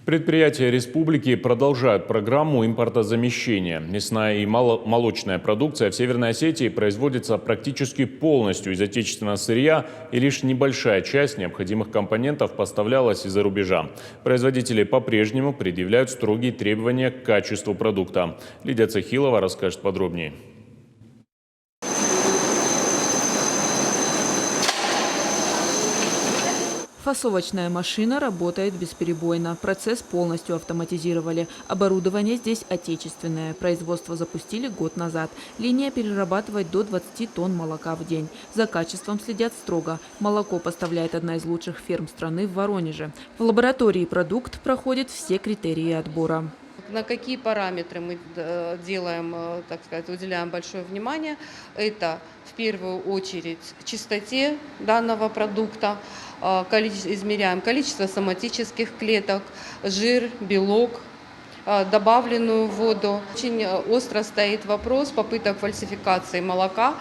Предприятия республики продолжают программу импортозамещения. Мясная и молочная продукция в Северной Осетии производится практически полностью из отечественного сырья, и лишь небольшая часть необходимых компонентов поставлялась из-за рубежа. Производители по-прежнему предъявляют строгие требования к качеству продукта. Лидия Цехилова расскажет подробнее. Фасовочная машина работает бесперебойно. Процесс полностью автоматизировали. Оборудование здесь отечественное. Производство запустили год назад. Линия перерабатывает до 20 тонн молока в день. За качеством следят строго. Молоко поставляет одна из лучших ферм страны в Воронеже. В лаборатории продукт проходит все критерии отбора. На какие параметры мы делаем, так сказать, уделяем большое внимание? Это в первую очередь чистоте данного продукта, измеряем количество соматических клеток, жир, белок, добавленную воду. Очень остро стоит вопрос попыток фальсификации молока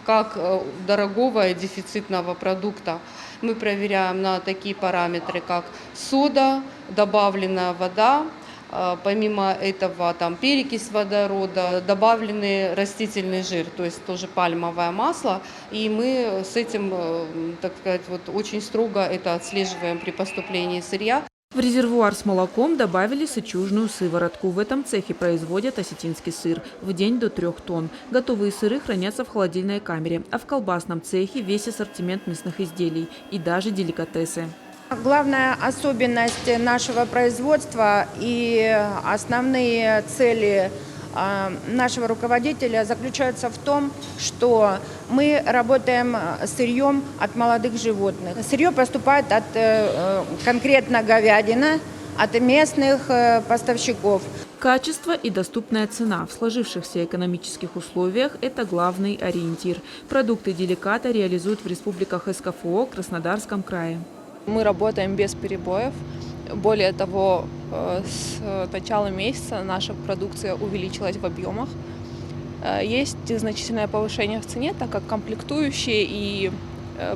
как дорогого и дефицитного продукта. Мы проверяем на такие параметры, как сода, добавленная вода. Помимо этого там перекись водорода, добавленный растительный жир, то есть тоже пальмовое масло. И мы с этим, так сказать, очень строго это отслеживаем при поступлении сырья. В резервуар с молоком добавили сычужную сыворотку. В этом цехе производят осетинский сыр. В день до 3 тонн. Готовые сыры хранятся в холодильной камере. А в колбасном цехе весь ассортимент мясных изделий и даже деликатесы. Главная особенность нашего производства и основные цели нашего руководителя заключаются в том, что мы работаем сырьем от молодых животных. Сырье поступает от конкретно говядины, от местных поставщиков. Качество и доступная цена в сложившихся экономических условиях – это главный ориентир. Продукты деликата реализуют в республиках СКФО, Краснодарском крае. Мы работаем без перебоев. Более того, с начала месяца наша продукция увеличилась в объемах. Есть значительное повышение в цене, так как комплектующие и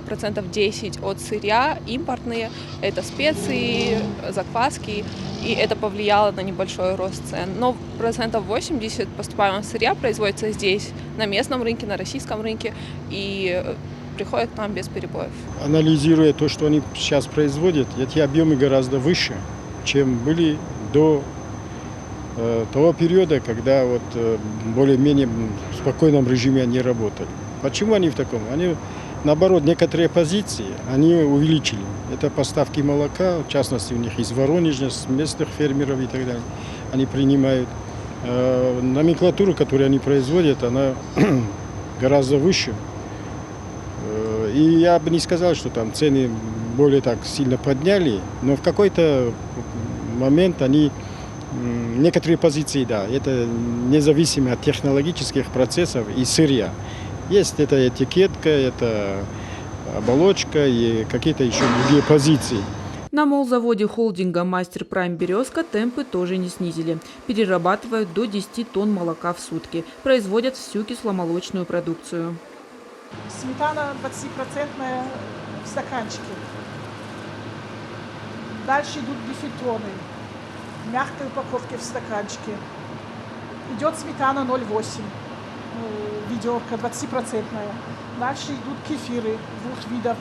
процентов 10 от сырья импортные – это специи, закваски, и это повлияло на небольшой рост цен. Но процентов 80 поступаемого сырья производится здесь, на местном рынке, на российском рынке, и приходят к нам без перебоев. Анализируя то, что они сейчас производят, эти объемы гораздо выше, чем были до того периода, когда более-менее в спокойном режиме они работали. Почему они в таком? Они, наоборот, некоторые позиции они увеличили. Это поставки молока, в частности, у них из Воронежа, с местных фермеров и так далее. Они принимают. Номенклатуру, которую они производят, она гораздо выше. И я бы не сказал, что там цены более так сильно подняли, но в какой-то момент они, некоторые позиции, да, это независимо от технологических процессов и сырья. Есть это этикетка, это оболочка и какие-то еще другие позиции. На молзаводе холдинга «Мастер Прайм Березка» темпы тоже не снизили. Перерабатывают до 10 тонн молока в сутки. Производят всю кисломолочную продукцию. Сметана 20% в стаканчике. Дальше идут бифитоны в мягкой упаковке в стаканчике. Идет сметана 0,8, ведерко 20%. Дальше идут кефиры двух видов.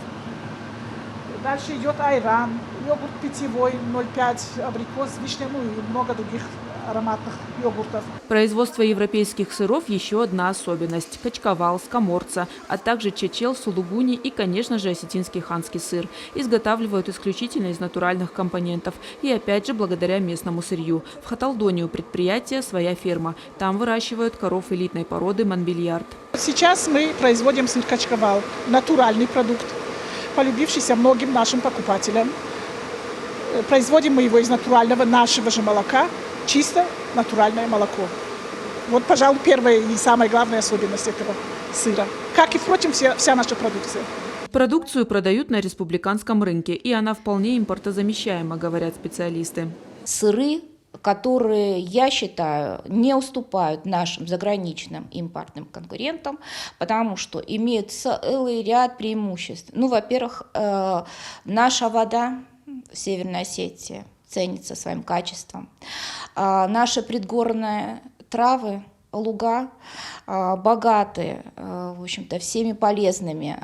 Дальше идет айран, йогурт питьевой 0,5, абрикос, вишня, и много других ароматных йогуртов. Производство европейских сыров – еще одна особенность. Качкавал, скаморца, а также чечел, сулугуни и, конечно же, осетинский ханский сыр. Изготавливают исключительно из натуральных компонентов. И опять же благодаря местному сырью. В Хаталдоне у предприятия своя ферма. Там выращивают коров элитной породы Монбельярд. Сейчас мы производим сыр качкавал, натуральный продукт, полюбившийся многим нашим покупателям. Производим мы его из натурального нашего же молока, чисто натуральное молоко. Вот, пожалуй, первая и самая главная особенность этого сыра. Как и, впрочем, вся наша продукция. Продукцию продают на республиканском рынке, и она вполне импортозамещаема, говорят специалисты. Сыры, которые, я считаю, не уступают нашим заграничным импортным конкурентам, потому что имеют целый ряд преимуществ. Ну, во-первых, наша вода в Северной Осетии ценится своим качеством. Наши предгорные травы, луга богаты, в общем-то, всеми полезными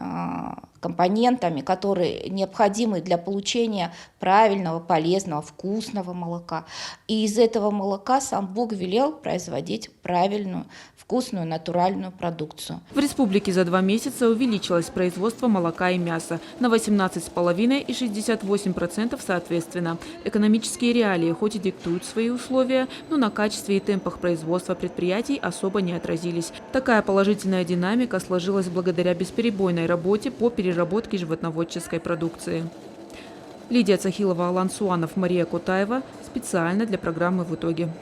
компонентами, которые необходимы для получения правильного, полезного, вкусного молока. И из этого молока сам Бог велел производить правильную, вкусную, натуральную продукцию. В республике за 2 месяца увеличилось производство молока и мяса на 18,5% и 68% соответственно. Экономические реалии хоть и диктуют свои условия, но на качестве и темпах производства предприятий особо не отразились. Такая положительная динамика сложилась благодаря бесперебойной работе по переработке животноводческой продукции. Лидия Цахилова, Алан Суанов, Мария Кутаева. Специально для программы «В итоге».